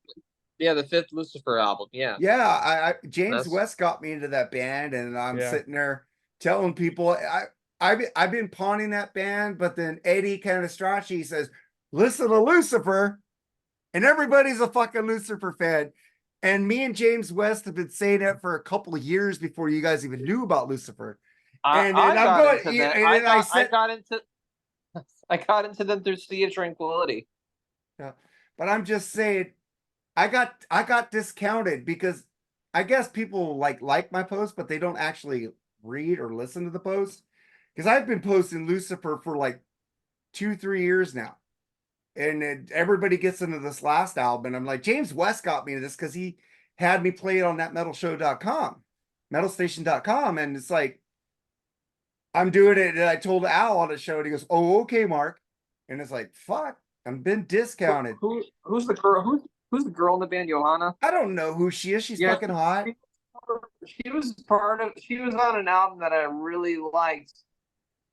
B: 5th Lucifer album. Yeah.
A: Yeah, I James West got me into that band, and I'm sitting there telling people I've been pawning that band, but then Eddie Canistracci says, listen to Lucifer, and everybody's a fucking Lucifer fan. And me and James West have been saying it for a couple of years before you guys even knew about Lucifer. And I
B: got into them through Sea of Tranquility.
A: Yeah, but I'm just saying, I got discounted because I guess people like my post, but they don't actually read or listen to the post. Because I've been posting Lucifer for like 2-3 years now. And everybody gets into this last album. And I'm like, James West got me into this because he had me play it on that metalshow.com, metalstation.com. And it's like, I'm doing it. And I told Al on the show, and he goes, oh, okay, Mark. And it's like, fuck, I've been discounted.
B: Who's the girl? Who's the girl in the band, Johanna?
A: I don't know who she is. She's fucking hot.
B: She was on an album that I really liked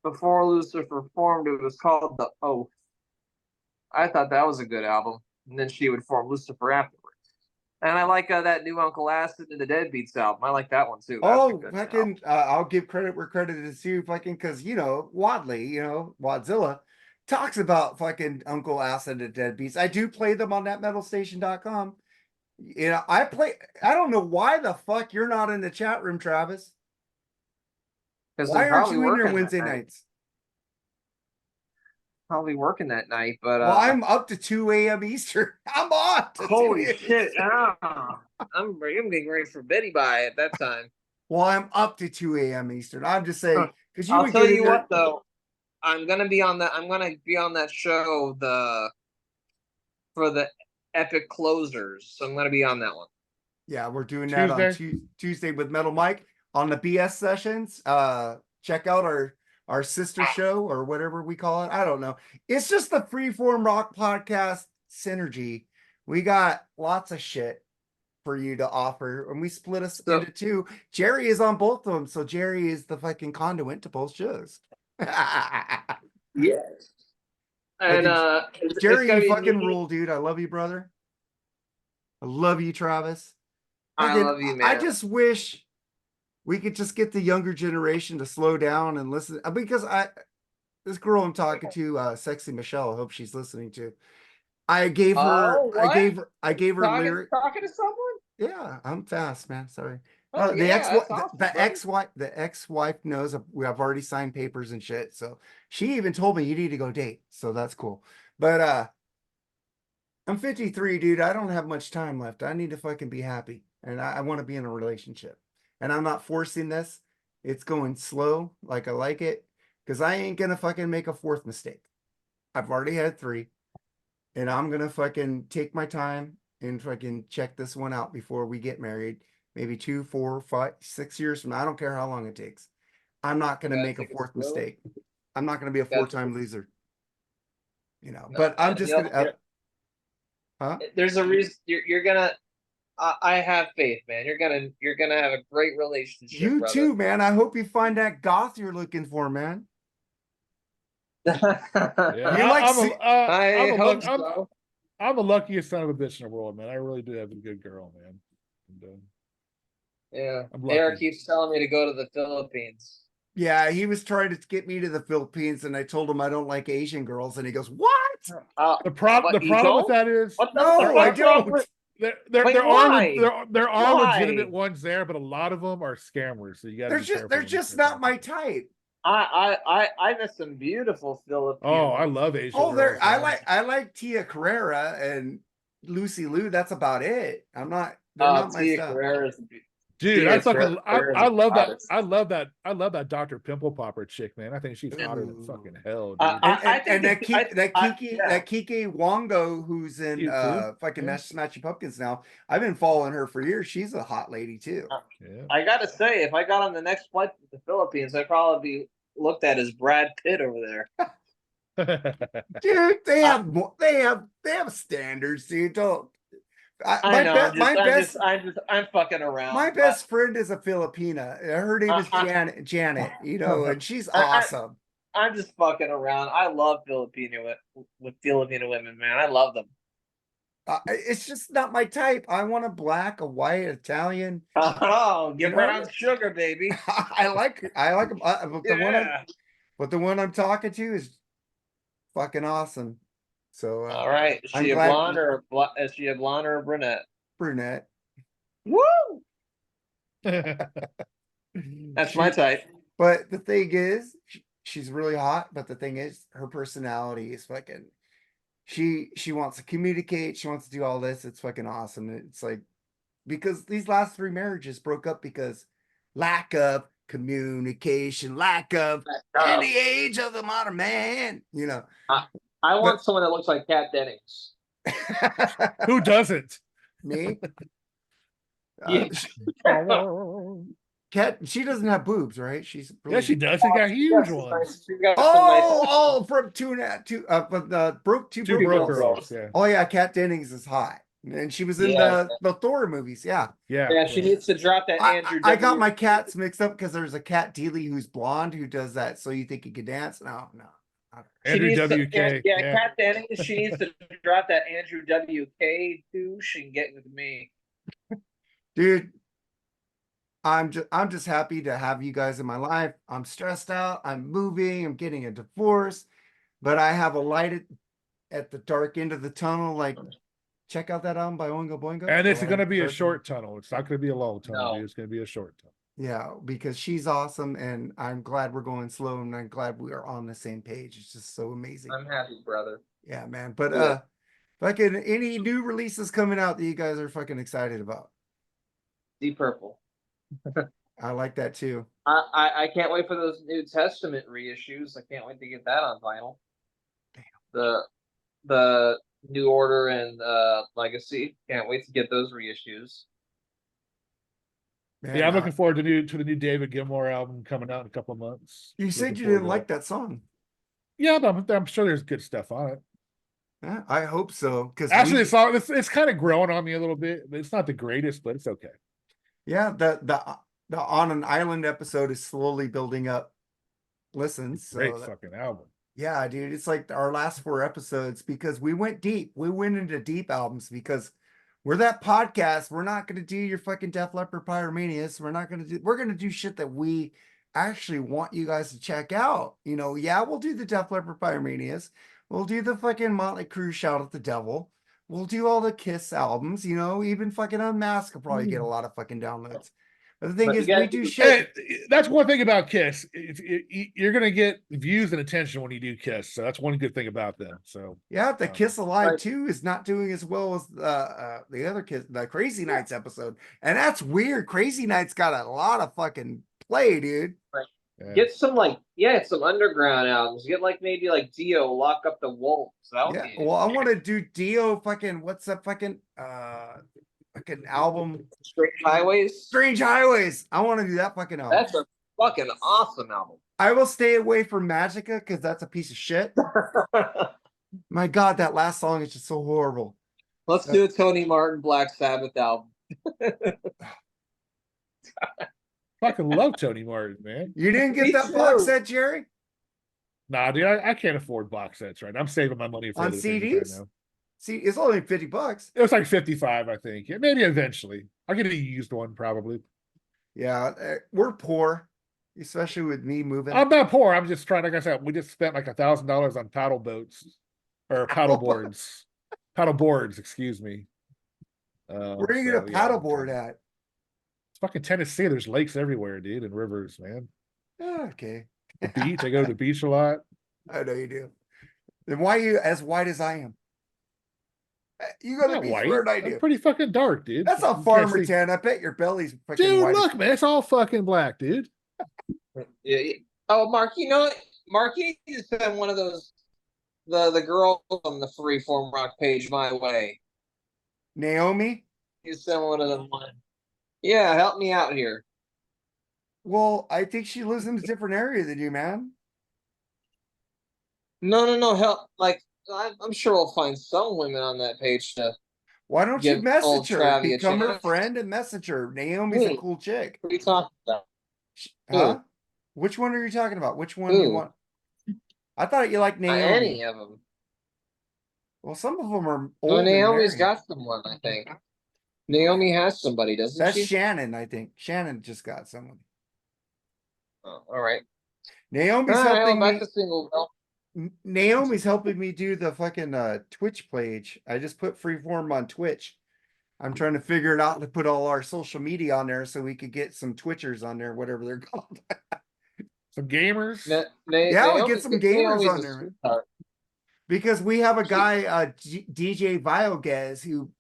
B: before Lucifer formed. It was called The Oath. I thought that was a good album. And then she would form Lucifer afterwards. And I like that new Uncle Acid and the Deadbeats album. I like that one too.
A: Fucking, I'll give credit where credit is due, fucking, because, Wadley, Wadzilla talks about fucking Uncle Acid and Deadbeats. I do play them on that metalstation.com. I don't know why the fuck you're not in the chat room, Travis. Why aren't you in your Wednesday nights?
B: Probably working that night, but
A: well, I'm up to 2 a.m. Eastern. I'm on.
B: Holy shit! I'm getting ready for Betty by at that time.
A: Well, I'm up to 2 a.m. Eastern. I'm just saying because
B: I'll tell you what though, I'm gonna be on that show for the Epic Closers. So I'm gonna be on that one.
A: Yeah, we're doing that on Tuesday with Metal Mike on the BS sessions. Check out our sister show or whatever we call it. I don't know. It's just the Freeform Rock Podcast Synergy. We got lots of shit for you to offer, and we split us into 2. Jerry is on both of them, so Jerry is the fucking conduit to both shows.
B: Yes. And
A: Jerry, you fucking rule, dude. I love you, brother. I love you, Travis.
B: I love you, man.
A: I just wish we could just get the younger generation to slow down and listen, because this girl I'm talking to, Sexy Michelle, I hope she's listening to. I gave her lyric.
B: Talking to someone?
A: Yeah, I'm fast, man. Sorry.
B: The
A: ex-wife knows I've already signed papers and shit. So she even told me you need to go date. So that's cool. But I'm 53, dude. I don't have much time left. I need to fucking be happy, and I want to be in a relationship. And I'm not forcing this. It's going slow, like I like it, because I ain't gonna fucking make a 4th mistake. I've already had 3, and I'm gonna fucking take my time and fucking check this one out before we get married. Maybe 2, 4, 5, 6 years from now. I don't care how long it takes. I'm not gonna make a 4th mistake. I'm not gonna be a 4-time loser. But I'm just gonna.
B: There's a reason you're gonna. I have faith, man. You're gonna have a great relationship.
A: You too, man. I hope you find that goth you're looking for, man.
C: I'm the luckiest son of a bitch in the world, man. I really do have a good girl, man. And,
B: Eric keeps telling me to go to the Philippines.
A: Yeah, he was trying to get me to the Philippines, and I told him I don't like Asian girls, and he goes, "What?"
C: The problem with that is,
A: I don't.
C: There are legitimate ones there, but a lot of them are scammers. So you got
A: they're just not my type.
B: I met some beautiful Filipinos.
C: Oh, I love Asian. Girls,
A: I like Tia Carrera and Lucy Liu. That's about it. They're not my
B: Tia
A: stuff.
B: Carrera's
C: Dude,
B: Tina Turner is
C: I
B: the
C: love that.
B: hottest.
C: I love that Dr. Pimple Popper chick, man. I think she's hotter than
A: Ooh.
C: fucking hell, dude.
B: I think
A: And that
B: yeah.
A: Kiki Wongo, who's in
C: Cute too.
A: fucking
C: Yeah.
A: Smashing Pumpkins now. I've been following her for years. She's a hot lady too.
C: Yeah.
B: I gotta say, if I got on the next flight to the Philippines, I'd probably be looked at as Brad Pitt over there.
A: Dude, they have standards, dude. Don't
B: I know. I'm fucking
A: my
B: around, but
A: best friend is a Filipina. Her name is Janet, and she's
B: I,
A: awesome.
B: I'm just fucking around. I love with Filipino women, man. I love them.
A: It's just not my type. I want a black, a white, Italian.
B: Oh,
A: You
B: get
A: know?
B: brown sugar, baby.
A: I like them.
B: Yeah.
A: But the one I'm talking to is fucking awesome. So
B: All right. Is
A: I'm
B: she a
A: glad
B: blonde is she a blonde or a brunette?
A: brunette.
B: Woo! That's my type.
A: But the thing is, she's really hot. But the thing is, her personality is fucking. She wants to communicate. She wants to do all this. It's fucking awesome. It's like because these last 3 marriages broke up because lack of communication, lack of in the age of the modern man.
B: I, I
A: But
B: want someone that looks like Kat Dennings.
C: Who doesn't?
A: me.
B: Yeah.
A: Kat, she doesn't have boobs, right? She's really
C: Yeah, she does. She got huge ones.
B: She's got some nice
A: from from the Broke Two
C: Two
A: Broke
C: broke
A: Girls.
C: girls. Yeah.
A: Oh yeah, Kat Dennings is hot, and she was in
B: Yeah.
A: the Thor movies. Yeah,
C: Yeah.
B: Yeah, she needs to drop that Andrew.
A: I got my cats mixed up because there's a Cat Dealey who's blonde who does that. So you think he could dance? No.
C: Andrew WK.
B: Yeah, Kat Dennings. She needs to drop that Andrew WK douche and get with me.
A: Dude, I'm just happy to have you guys in my life. I'm stressed out. I'm moving. I'm getting a divorce, but I have a light at the dark end of the tunnel. Like, check out that album by Oingo Boingo.
C: And it's
A: The
C: going to
A: Light
C: be a
A: Dark
C: short tunnel. It's not going to be a long tunnel.
B: No.
C: Dude. It's going to be a short tunnel.
A: Yeah, because she's awesome, and I'm glad we're going slow, and I'm glad we are on the same page. It's just so amazing.
B: I'm happy, brother.
A: Yeah, man. But fucking any new releases coming out that you guys are fucking excited about?
B: Deep Purple.
A: I like that too.
B: I can't wait for those New Testament reissues. I can't wait to get that on vinyl. Damn. The New Order and Legacy. Can't wait to get those reissues.
A: Man,
C: Yeah, I'm looking forward to the new David Gilmour album coming out in a couple of months.
A: You said you didn't like that song.
C: Yeah, but I'm sure there's good stuff on it.
A: Yeah, I hope so. Because
C: actually, the song it's kind of growing on me a little bit. It's not the greatest, but it's okay.
A: Yeah, the On an Island episode is slowly building up listens. So
C: Great fucking album.
A: Yeah, dude, it's like our last 4 episodes because we went deep. We went into deep albums because we're that podcast. We're not going to do your fucking Def Leppard Pyromanias. We're going to do shit that we actually want you guys to check out. Yeah, we'll do the Def Leppard Pyromanias. We'll do the fucking Motley Crue Shout at the Devil. We'll do all the Kiss albums, even fucking Unmasked will probably get a lot of fucking downloads. But the thing is, we do shit.
C: That's one thing about Kiss. You're going to get views and attention when you do Kiss. So that's one good thing about them. So
A: yeah, the Kiss Alive 2 is not doing as well as the other Kiss, the Crazy Nights episode. And that's weird. Crazy Nights got a lot of fucking play, dude.
B: Right. Yeah. Get some underground albums. Get maybe Dio, Lock Up the Wolves.
A: Yeah. Well, I want to do Dio fucking what's that fucking album? Strange Highways. I want to do that fucking album.
B: That's a fucking awesome album.
A: I will stay away from Magica because that's a piece of shit. My God, that last song is just so horrible.
B: Let's do a Tony Martin Black Sabbath album.
C: Fucking love Tony Martin, man.
A: You didn't get that box set, Jerry?
C: Nah, dude, I can't afford box sets right now. I'm saving my money for
A: on CDs.
C: Right now.
A: See, it's only $50.
C: It was like 55, I think. Yeah, maybe eventually. I'll get a used one, probably.
A: Yeah, we're poor, especially with me moving.
C: I'm not poor. I'm just trying. Like I said, we just spent like $1,000 on paddle boats or paddle boards. Paddle boards, excuse me.
A: Where are you gonna paddle board at?
C: It's fucking Tennessee. There's lakes everywhere, dude, and rivers, man.
A: Okay.
C: The beach. I go to the beach a lot.
A: I know you do. Then why are you as white as I am? You go to the
C: Not
A: beach
C: white.
A: for a night,
C: That's
A: dude.
C: pretty fucking dark, dude.
A: That's a
C: You can't
A: farmer
C: see.
A: tan. I bet your belly's fucking
C: Dude,
A: white.
C: look, man, it's all fucking black, dude.
B: Yeah. Oh, Mark, you know what? Mark, you need to send one of those the girl on the Freeform Rock page my way.
A: Naomi?
B: You send one of them. Yeah, help me out here.
A: Well, I think she lives in a different area than you, man.
B: No, help. Like, I'm sure we'll find some women on that page to
A: Why don't you
B: give old
A: message her?
B: Travie a
A: Become her
B: chance.
A: friend and message her. Naomi's a
B: Who?
A: cool chick.
B: What are you talking about?
A: Huh? Which one are you talking about? Which one do you
B: Who?
A: want? I thought you liked Naomi.
B: Any of them.
A: Well, some of them are
B: No,
A: old and
B: Naomi's
A: married.
B: got someone, I think. Naomi has somebody, doesn't
A: That's
B: she?
A: Shannon, I think. Shannon just got someone.
B: Oh, all right.
A: Naomi's
B: All right, well,
A: helping
B: back
A: me.
B: to Singleville.
A: Naomi's helping me do the fucking Twitch page. I just put Freeform on Twitch. I'm trying to figure it out to put all our social media on there so we could get some Twitchers on there, whatever they're called.
C: Some gamers.
A: Yeah, we get some gamers
B: Naomi's
A: on
B: a
A: there.
B: sweetheart.
A: Because we have a guy, DJ Vioguez, who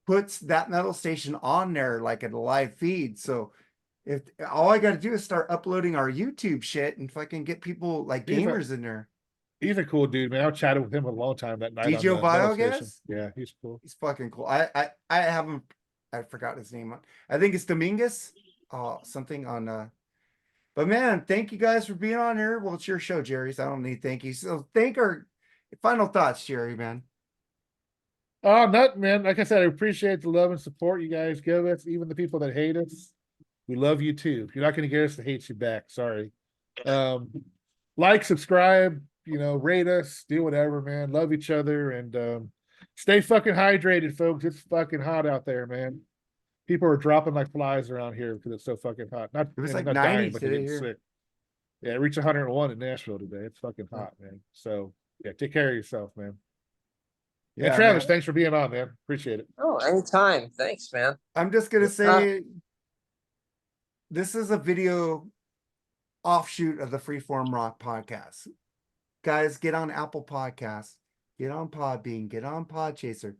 A: puts that metal station on there like in a live feed. So if all I got to do is start uploading our YouTube shit and fucking get people like gamers in there.
C: He's a cool dude, man. I chatted with him a long time that night.
A: DJ
C: on the metal station.
A: Vioguez?
C: Yeah, he's cool.
A: He's fucking cool. I haven't, I forgot his name. I think it's Dominguez. Something on but man, thank you guys for being on here. Well, it's your show, Jerry, so I don't need thank you. So thank our final thoughts, Jerry, man.
C: Oh, nothing, man. Like I said, I appreciate the love and support you guys give us, even the people that hate us. We love you too. You're not going to get us to hate you back. Sorry. Like, subscribe, rate us, do whatever, man. Love each other and stay fucking hydrated, folks. It's fucking hot out there, man. People are dropping like flies around here because it's so fucking hot. Not
A: It was like
C: not
A: 90
C: dying, but they're
A: today
C: getting
A: here.
C: sick. Yeah, it reached 101 in Nashville today. It's fucking hot, man. So yeah, take care of yourself, man. Yeah, Travis,
A: man.
C: thanks for being on, man. Appreciate it.
B: Oh, anytime. Thanks, man.
A: I'm just gonna say this is a video offshoot of the Freeform Rock podcast. Guys, get on Apple Podcasts, get on Podbean, get on Podchaser,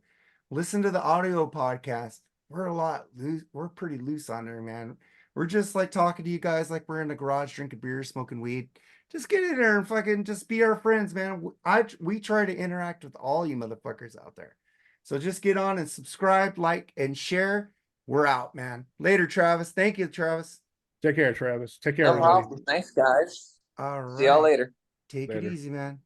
A: listen to the audio podcast. We're a lot loose. We're pretty loose on there, man. We're just like talking to you guys like we're in the garage drinking beer, smoking weed. Just get in there and fucking just be our friends, man. We try to interact with all you motherfuckers out there. So just get on and subscribe, like, and share. We're out, man. Later, Travis. Thank you, Travis.
C: Take care, Travis. Take care,
B: No
C: everybody.
B: problem. Thanks, guys.
A: All right.
B: See y'all later.
A: Take
C: Later.
A: it easy, man.